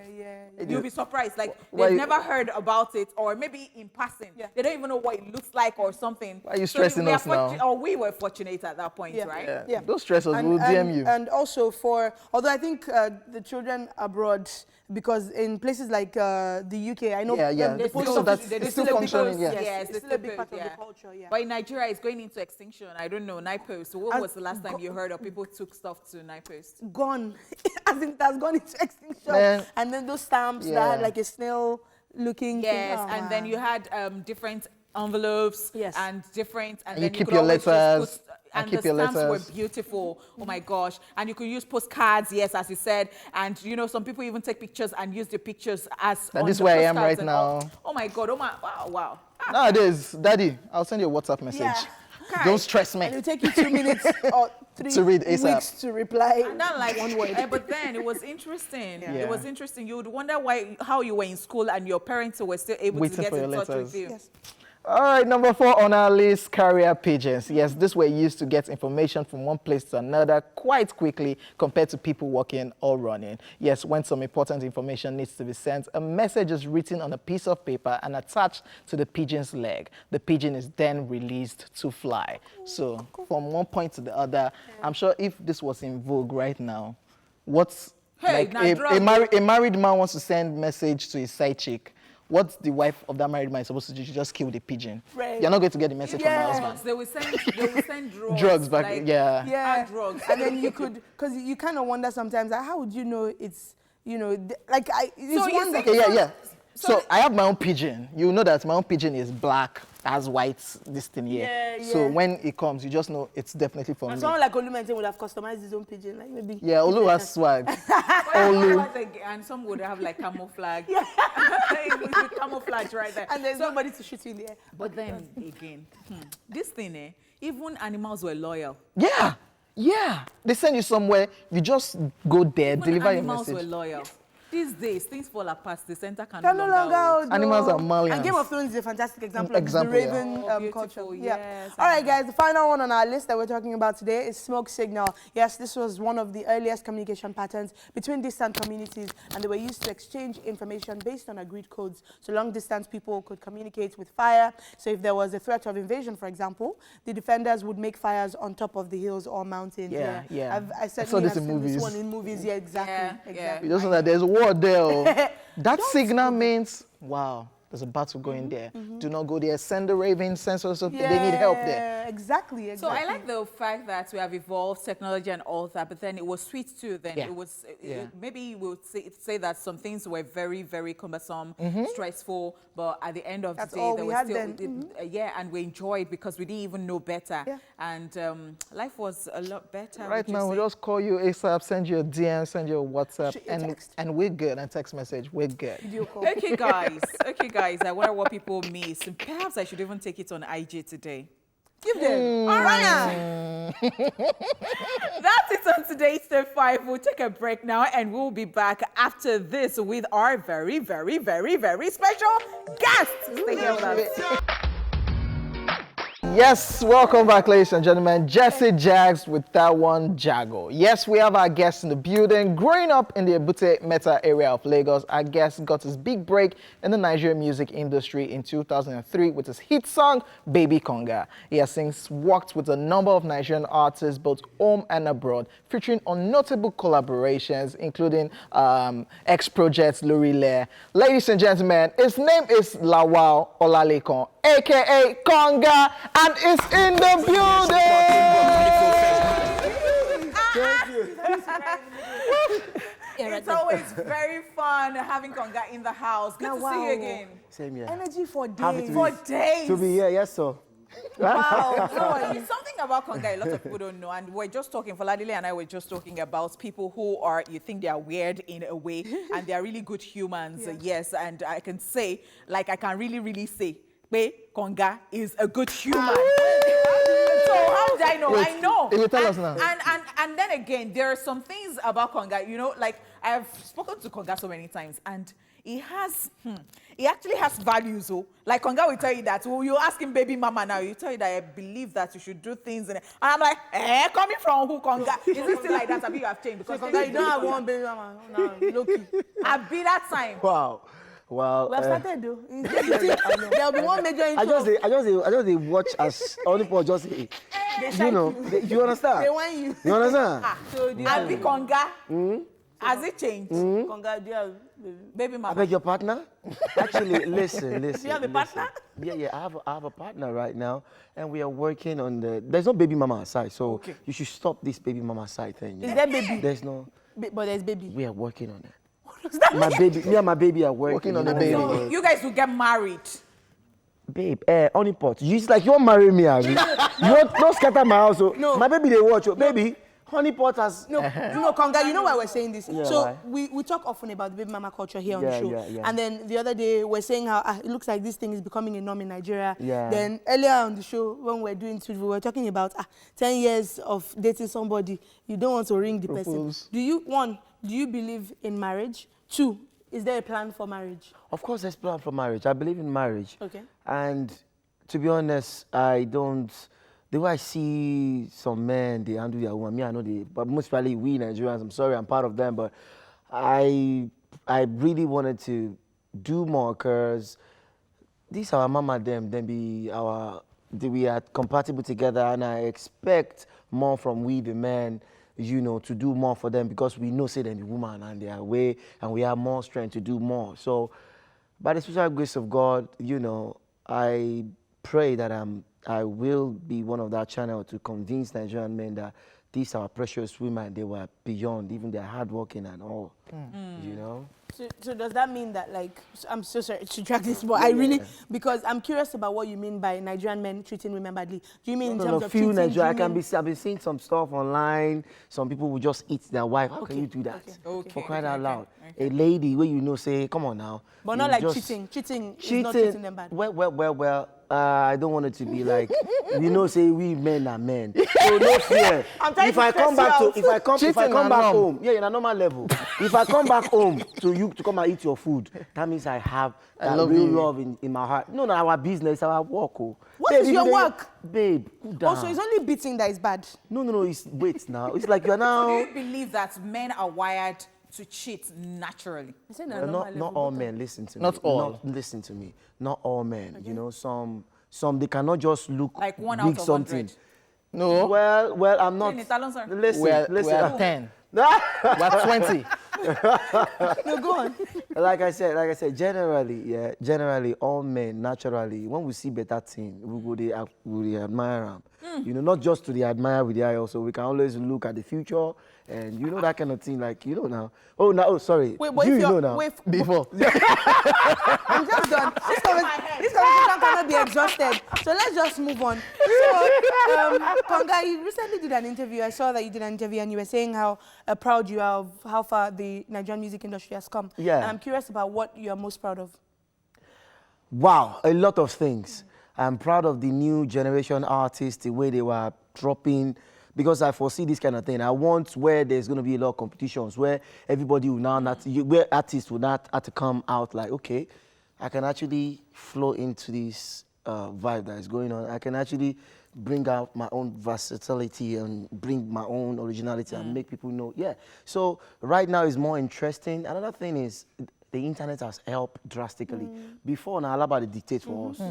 You'll be surprised. Like, they've never heard about it, or maybe in passing. They don't even know what it looks like or something. Why are you stressing us now? Or we were fortunate at that point, right? Yeah. Don't stress us, we'll DM you. And also although I think the children abroad, because in places like the UK, I know the post office, it's still functioning, yes, it's still a big part of the culture, But in Nigeria, it's going into extinction. I don't know, NIPOS. So when was the last time you heard of people took stuff to NIPOS? Gone. As in, it has gone into extinction. And then those stamps that had like a snail looking thing. And then you had different envelopes and different, and then you keep could your always letters. just put, and the stamps were beautiful. Oh my gosh. And you could use postcards, yes, as you said. And you know, some people even take pictures and use the pictures as that this is where I am right now. Oh my God, wow. Nowadays, Daddy, I'll send you a WhatsApp message. Don't stress me. And it'll take you 2 minutes or 3 to read ASAP. weeks to reply. And not like one word. But then it was interesting. It was interesting. You would wonder how you were in school and your parents were still able to get in touch with you. Yes. All right, number 4 on our list, carrier pigeons. Yes, this were used to get information from one place to another quite quickly compared to people walking or running. Yes, when some important information needs to be sent, a message is written on a piece of paper and attached to the pigeon's leg. The pigeon is then released to fly. So from one point to the other, I'm sure if this was in vogue right now, what's like a married man wants to send message to his side chick, what's the wife of that married man supposed to do? She just kill the pigeon. Right. You're not going to get the message from my husband. They will send drugs. Drugs back, like, drugs. And then you could, because you kind of wonder sometimes, like, how would you know it's, you know, So I have my own pigeon. You know that my own pigeon is black, has white, this thing here. So when it comes, you just know it's definitely for me. Someone like Olumente would have customized his own pigeon, like maybe. Yeah, Olu has swag. And some would have like camouflage. Camouflage right there. And there's nobody to shoot in the air. But then again, this thing, even animals were loyal. Yeah. They send you somewhere, you just go there, deliver your message. Animals were loyal. These days, things fall apart. The center can no longer out. Animals are Malians. And Game of Thrones is a fantastic example of the Raven culture. Yes, all right, guys, the final one on our list that we're talking about today is smoke signal. Yes, this was one of the earliest communication patterns between distant communities, and they were used to exchange information based on agreed codes. So long-distance people could communicate with fire. So if there was a threat of invasion, for example, the defenders would make fires on top of the hills or mountains. I saw this in movies. This one in movies, exactly. You just know that there's war there. That signal means, wow, There's a battle going there. Do not go there. Send the ravens, send so they need help there. Exactly. So I like the fact that we have evolved technology and all that, but then it was sweet too. Then it was maybe we'll say that some things were very, very cumbersome, stressful, but at the end of the day, they were still and we enjoyed because we didn't even know better, and life was a lot better. Right now, we just call you ASAP, send you a DM, send you a WhatsApp, and we're good. And text message, we're good. Okay, guys. I wonder what people miss. Perhaps I should even take it on IG today. Give them. All right. That's it on today's Step 5. We'll take a break now and we'll be back after this with our very, very, very, very special guest. Stay here with us. Yes, welcome back, ladies and gentlemen. Jesse Jags with that one Jago. Yes, we have our guest in the building. Growing up in the Ebute Meta area of Lagos, our guest got his big break in the Nigerian music industry in 2003 with his hit song, Baby Konga. He has since worked with a number of Nigerian artists, both home and abroad, featuring on notable collaborations, including ex-projects Lori Lair. Ladies and gentlemen, his name is Lawal Olalekon, a.k.a. Konga, and is in the building! It's always very fun having Konga in the house. Good to see you again. Same here. Energy for Happy days. to For days. To be here, yes, sir. Wow. So, something about Konga a lot of people don't know, and we're just talking, Faladile and I were just talking about people who are, you think they are weird in a way, and they are really good humans, yes, and I can say, like I can really say, Konga is a good human. So how did I know? Wait, I know. Will you tell us now? And then again, there are some things about Konga, you know, like I've spoken to Konga so many times, and he actually has values. Oh, like Konga will tell you that. Oh, you ask him, baby mama, now you tell you that I believe that you should do things, and I'm like, coming from who, Konga? Is it still like that? I mean, you have changed because Konga, you don't have one baby mama. No, low-key. I've been that time. Wow. Well, We have started though. There'll be one major intro. I just they watch as only for just you know. You understand? They want you. You understand? So I've been Konga. Has it changed? Konga, do you have Baby I mama. beg your partner? Actually, listen. Do you have a partner? Yeah. I have a partner right now, and we are working on the. There's no baby mama aside, so you should stop this baby mama side thing. Is there baby? There's no. But there's baby. We are working on it. Me and my baby are working on the it. baby. So you guys will get married. Babe, honeypot. You like you want marry me, Abi? You want not scatter my house? Oh. No. My baby they watch. Oh. Baby, honeypot has. No, Konga, you know why we're saying this? Yeah, so why? we talk often about the baby mama culture here on the Yeah, show. yeah. And then the other day we're saying how it looks like this thing is becoming a norm in Nigeria. Yeah. Then earlier on the show when we're doing it, we were talking about 10 years of dating somebody, you don't want to ring the Propose. person. Do you believe in marriage? 2, is there a plan for marriage? Of course, there's plan for marriage. I believe in marriage. Okay. And to be honest, I don't. The way I see some men, they handle their woman. Me, I know they, but most probably we Nigerians. I'm sorry, I'm part of them, but I really wanted to do more because these are our mama them be we are compatible together, and I expect more from we the men, you know, to do more for them because we know say them the woman and they are away and we have more strength to do more. So by the special grace of God, you know, I pray that I will be one of that channel to convince Nigerian men that these are precious women. They were beyond even their hard working and all, you know. So does that mean that, like, I'm so sorry to drag this, but because I'm curious about what you mean by Nigerian men treating women badly. Do you mean in terms of few cheating? I've been seeing some stuff online. Some people will just eat their wife. How can you do that? For crying out loud. A lady where you know say, come on now. But not like cheating. Cheating is not treating them bad. Well. I don't want it to be like, you know, say we men are men. So no fear. If I come back home, in a normal level. If I come back home to you to come and eat your food, that means I have that real love in my heart. No, our business, our work. Oh. What is your work? Babe, cool down. Also, it's only beating that is bad. No, it's wait now. It's like you're now. Do you believe that men are wired to cheat naturally? Not all men. Listen to me. Not all. Listen to me. Not all men. Okay. You know, some they cannot just look like 1 out big of something. 100. No. Well, I'm not. Listen. We're 10. We're 20. No, go on. Like I said, generally, all men, naturally, when we see better thing, we admire them. You know, not just to the admire with the eye also, we can always look at the future and you know that kind of thing, like, you know now. Oh, sorry. Wait, but you if know you're, now. wait, Before. I'm just done. This conversation cannot be exhausted. So let's just move on. So, Konga, you recently did an interview. I saw that you did an interview and you were saying how proud you are of how far the Nigerian music industry has come. Yeah. And I'm curious about what you're most proud of. Wow, a lot of things. I'm proud of the new generation artists, the way they were dropping, because I foresee this kind of thing. I want where there's going to be a lot of competitions, where everybody will now, where artists will not have to come out like, okay, I can actually flow into this vibe that is going on. I can actually bring out my own versatility and bring my own originality and make people know, yeah. So right now is more interesting. Another thing is the internet has helped drastically. Before, now, Alaba they dictate for us.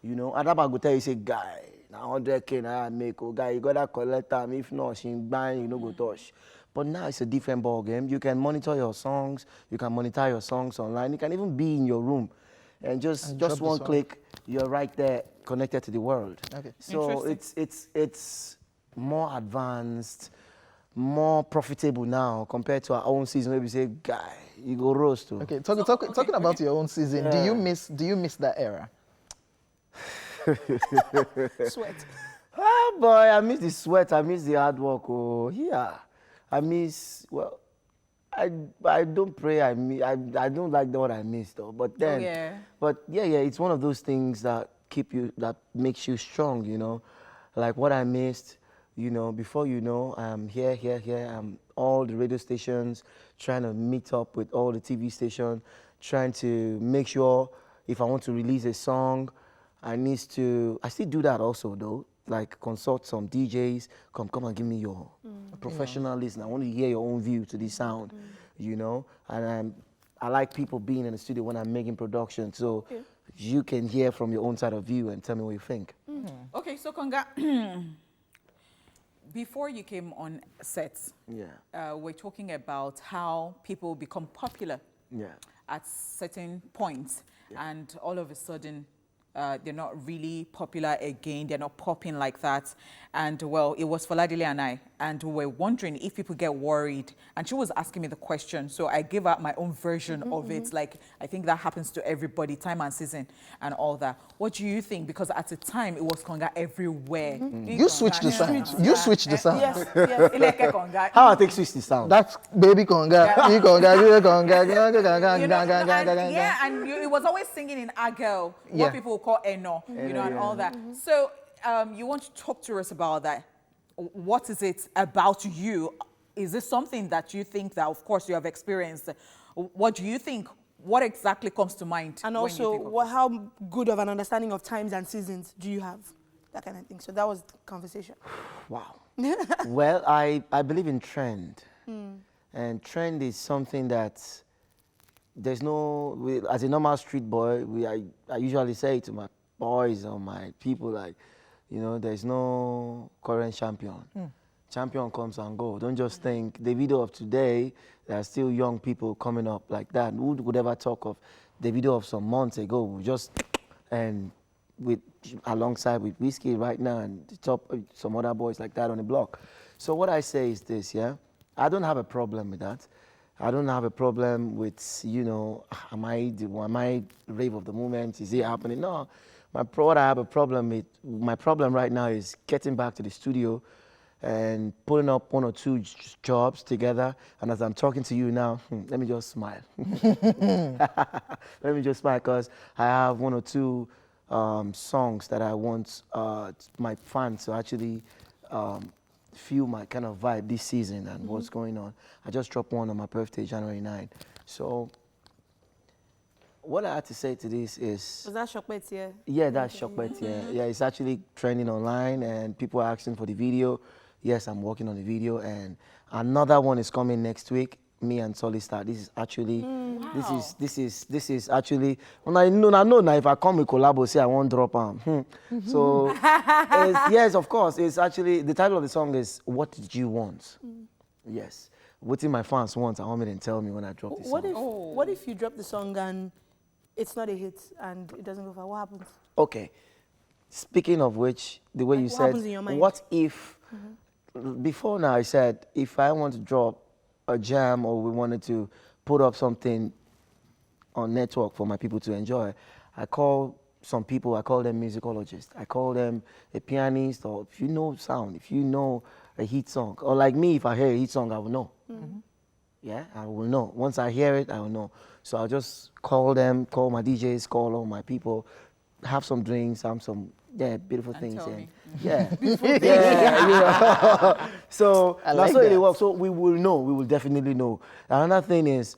You know, Alaba go tell you, say, guy, now 100K now I make, oh, guy, you got to collect them. If not, she buying, you know, go touch. But now it's a different ball game. You can monitor your songs. You can monitor your songs online. You can even be in your room. And just one click, you're right there connected to the world. Okay. So it's more advanced, more profitable now compared to our own season where we say, guy, you go roast to. Okay, talking about your own season, Yeah. do you miss that era? Sweat. Ah, boy, I miss the sweat. I miss the hard work. Oh, yeah. I miss, well, I don't pray. I don't like what I miss though. But then, yeah, it's one of those things that that makes you strong, you know. Like what I missed, you know, before you know, I'm here. I'm all the radio stations, trying to meet up with all the TV stations, trying to make sure if I want to release a song, I still do that also though. Like consult some DJs, come and give me your professional listen. I want to hear your own view to this sound, you know. And I like people being in the studio when I'm making production, so you can hear from your own side of view and tell me what you think. Okay, so Konga, before you came on set, we're talking about how people become popular at certain points, and all of a sudden, they're not really popular again. They're not popping like that. And well, it was Foladile and I, and we were wondering if people get worried. And she was asking me the question. So I gave her my own version of it. Like, I think that happens to everybody, time and season and all that. What do you think? Because at the time, it was Konga everywhere. You switched the sound. You switched the sound. Yes. Ileke Konga. How I take switch the sound? That's baby Konga, you Konga, you Konga, You know, and it was always singing in Agel, what people would call Eno, you know, and all that. So you want to talk to us about that. What is it about you? Is this something that you think that, of course, you have experienced? What do you think? What exactly comes to mind? And when also, you think of how good of an understanding of times and seasons do you have? That kind of thing. So that was the conversation. Wow. Well, I believe in trend. And trend is something that there's no, as a normal street boy, I usually say to my boys or my people, like, you know, there's no current champion. Champion comes and goes. Don't just think the video of today, there are still young people coming up like that. Who would ever talk of the video of some months ago? Alongside with Whiskey right now and some other boys like that on the block. So what I say is this, I don't have a problem with that. I don't have a problem with, you know, am I rave of the moment? Is it happening? No. What I have a problem with, my problem right now is getting back to the studio and putting up 1 or 2 jobs together. And as I'm talking to you now, let me just smile. Let me just smile because I have 1 or 2 songs that I want my fans to actually feel my kind of vibe this season and what's going on. I just dropped one on my birthday, January 9. So what I had to say to this is... Was that Shokbet, yeah? Yeah, that's Shokbet, yeah. It's actually trending online and people are asking for the video. Yes, I'm working on the video and another one is coming next week. Me and Solid Star. This is actually, this is actually, when I know now if I come with collabo, say I won't drop them. So, yes, of course, it's actually, the title of the song is, What Did You Want? Yes. what if my fans want, I want me to tell me when I drop this song. What if you drop the song and it's not a hit and it doesn't go far? What happens? Okay. Speaking of which, the way you what said, happens in your mind? what if, before now I said, if I want to drop a jam or we wanted to put up something on network for my people to enjoy, I call some people, I call them musicologists. I call them a pianist, or if you know sound, if you know a hit song, or like me, if I hear a hit song, I will know. Yeah, I will know. Once I hear it, I will know. So I'll just call them, call my DJs, call all my people, have some drinks, have some beautiful things. tell me. Yeah, yeah. So I that's like how it that. works. So we will know. We will definitely know. Another thing is,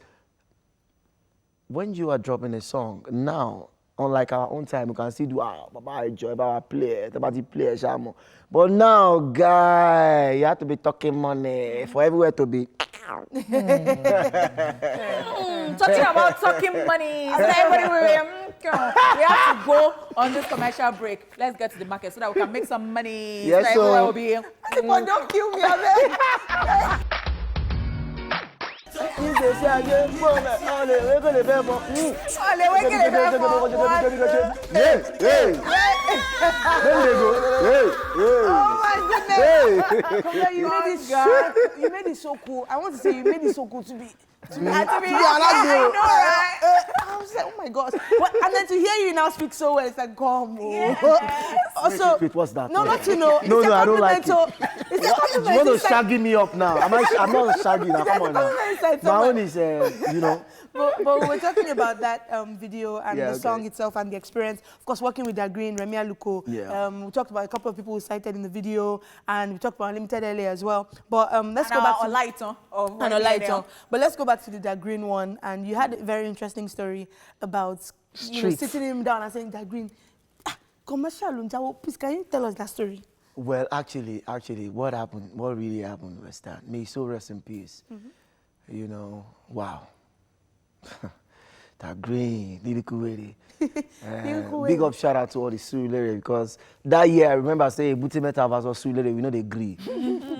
when you are dropping a song now, unlike our own time, you can still do Baba I enjoy, Baba play, Baba play, Shamo. But now, guy, you have to be talking money for everywhere to be. Talking about talking money. So everybody we have to go on this commercial break. Let's get to the market so that we can make some money. Yes, so everyone so- will be. But don't kill me, Abel. Oh my goodness. Konga, you made it so cool. I want to say you made it so cool to be. I know, right? I was like, oh my gosh. And then to hear you now speak so well, it's like, come on. Also, Wait, what's that? no, not to know. No, It's a no, I don't like compliment, it. so- It's a You compliment. want to It's like- shaggy me up now? I'm not shaggy now. Come on now. compliment, it's My like own is, you know. But we're talking about that video and Yeah, the okay. song itself and the experience. Of course, working with Green, Remy Aluko. Yeah. We talked about a couple of people who cited in the video, and we talked about Unlimited earlier as well. But let's go back to Olaiton. and Olaiton. But let's go back to the Green one. And you had a very interesting story about Streets. sitting him down and saying, Green, commercial, please can you tell us that story? Well, actually, what really happened was that, may so rest in peace. You know, wow. That Green, lyrical way. Big up shout out to all the Surulere, because that year I remember saying Butimeta versus Surulere, we know they agree.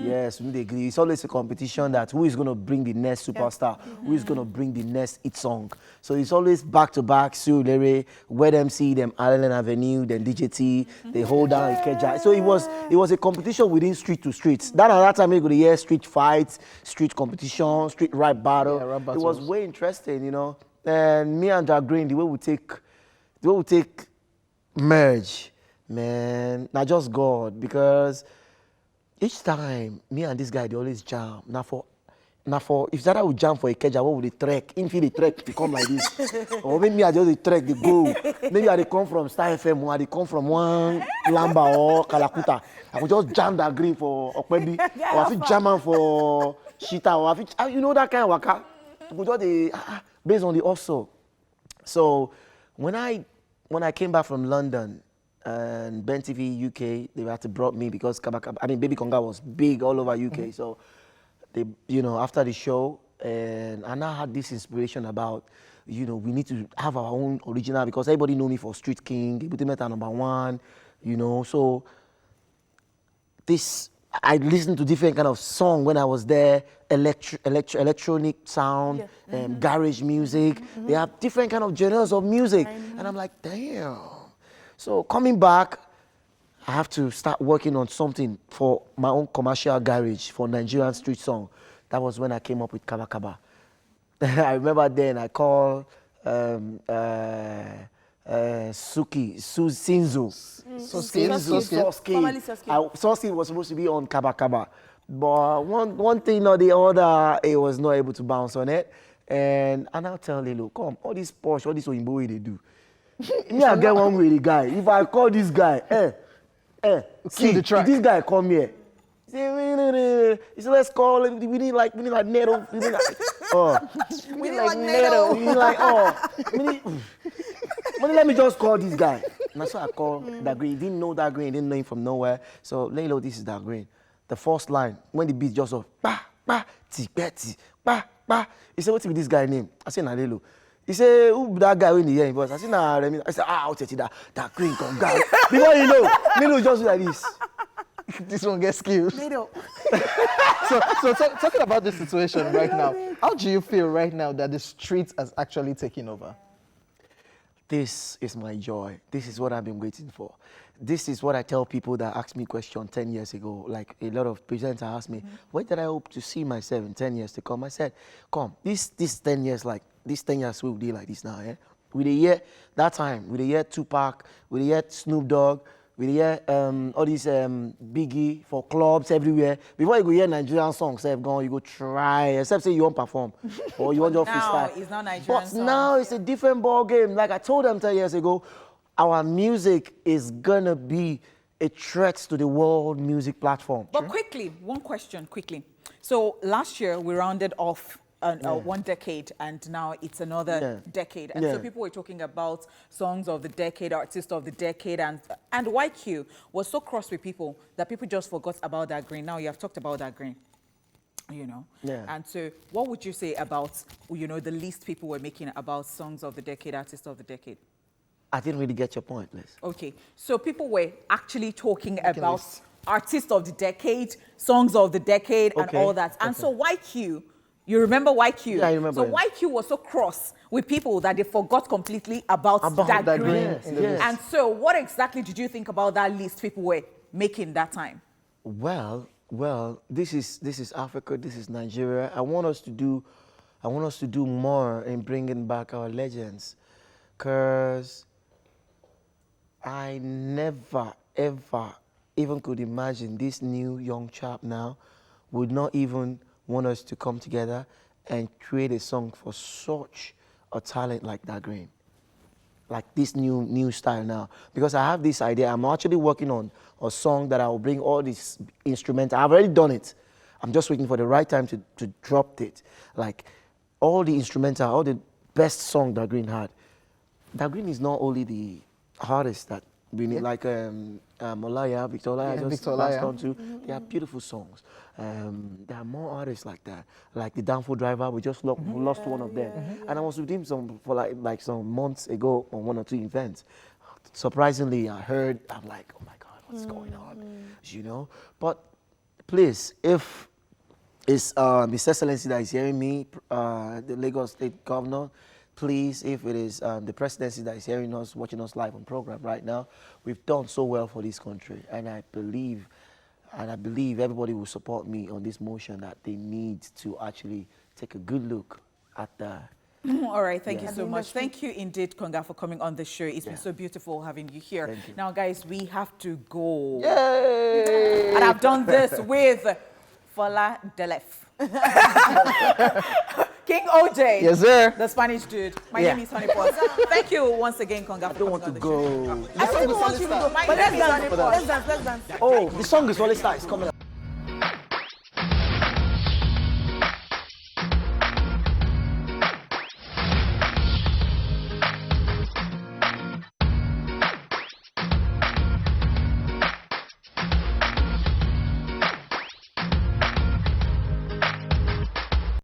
Yes, we know they agree. It's always a competition that who is going to bring the next superstar, who is going to bring the next hit song. So it's always back to back Surulere, where them see them Allen Avenue, then DJT, they hold down Ikeja. So it was a competition within street to street. That at that time you could hear street fights, street competition, street rap battle. Yeah, rap it was battles. way interesting, you know. And me and Jack Green, the way we take merge, man, not just God, because each time me and this guy they always jam. Now for if that would jam for Ikeja, what would they trek? In the trek to come like this, or maybe I just the trek they go. Maybe I they come from Star FM, or I they come from one Lamba or Kalakuta. I would just jam that Green for Okwebi, or I fit jam am for Shita, or I fit, you know that kind of waka. We just dey based on the hustle. So when I came back from London and Ben TV UK, they had to brought me because Baby Konga was big all over UK. So they, you know, after the show, and I now had this inspiration about, you know, we need to have our own original, because everybody know me for Street King, Butimeta #1, you know. So I listened to different kind of song when I was there, electronic sound, garage music. They have different kind of genres of music. And I'm like, damn. So coming back, I have to start working on something for my own commercial garage for Nigerian street song. That was when I came up with Kaba Kaba. I remember then I called Sinzo. Formerly Soski. Soski was supposed to be on Kaba Kaba. But one thing or the other, it was not able to bounce on it. And I'll tell Lilo, come, all this Porsche, all this Oyinbo way they do. Me, I get one with the guy. If I call this guy, see, the track. if this guy come here, he said, let's call it, we need like Neto. We need like Neto. We need like, let me just call this guy. And that's why I called that Green. He didn't know that Green, didn't know him from nowhere. So, Lilo, this is that Green. The first line, when the beat just off, ba, ba, ti, beti, ba, ba. He said, what's with this guy name? I said, Lilo. He said, who that guy when he hear him voice? I said, Remy. I said, I'll tell you that Green Konga. Before you know, Lilo just like this. this one gets skills. Little. So talking about the situation right now, how do you feel right now that the street has actually taken over? This is my joy. This is what I've been waiting for. This is what I tell people that asked me question 10 years ago. Like a lot of presenters asked me, where did I hope to see myself in 10 years to come? I said, come, this 10 years, like this 10 years will be like this now, eh? With the year, that time, with the year Tupac, with the year Snoop Dogg, with the year all these Biggie for clubs everywhere. Before you go hear Nigerian songs, you go try, except say you won't perform or you want to freestyle. Now it's not Nigerian But now it's a different ball game. Like I told them 10 years ago, our music is gonna be a threat to the world music platform. But quickly, one question, quickly. So last year we rounded off 1 decade, and now it's another decade. And so people were talking about songs of the decade, artists of the decade, and YQ was so cross with people that people just forgot about that green. Now you have talked about that green, you know. And so what would you say about, you know, the list people were making about songs of the decade, artists of the decade? I didn't really get your point, Liz. Okay, so people were actually talking about artists of the decade, songs of the decade, and all that. And so YQ, you remember YQ? Yeah, I remember. So YQ was so cross with people that they forgot completely about that green. Yes. And so what exactly did you think about that list people were making that time? Well, this is Africa, this is Nigeria. I want us to do more in bringing back our legends, because I never, ever even could imagine this new young chap now would not even want us to come together and create a song for such a talent like that green. Like this new style now. Because I have this idea, I'm actually working on a song that I will bring all these instruments. I've already done it. I'm just waiting for the right time to drop it. Like all the instrumental, all the best song that Green had. That Green is not only the artist that we need, like Olaya, Victoria, just passed on to. They are beautiful songs. There are more artists like that. Like the Downfall Driver, we just lost one of them. And I was with him for like some months ago on 1 or 2 events. Surprisingly, I heard, I'm like, oh my God, what's going on? You know? But please, if it's His Excellency that is hearing me, the Lagos State Governor, please, if it is the presidency that is hearing us, watching us live on program right now, we've done so well for this country. And I believe everybody will support me on this motion that they need to actually take a good look at the... All right, thank you so much. Thank you indeed, Konga, for coming on the show. It's been so beautiful having you here. Thank you. Now, guys, we have to go. Yay! And I've done this with Fola Delef. King OJ. Yes, sir. The Spanish dude. My name is Honeypot. Thank you once again, Konga, for coming on the show. I still want you to go. My But name is let's dance. Honeypot. Let's dance. Oh, the song is Rolling Star. It's coming up.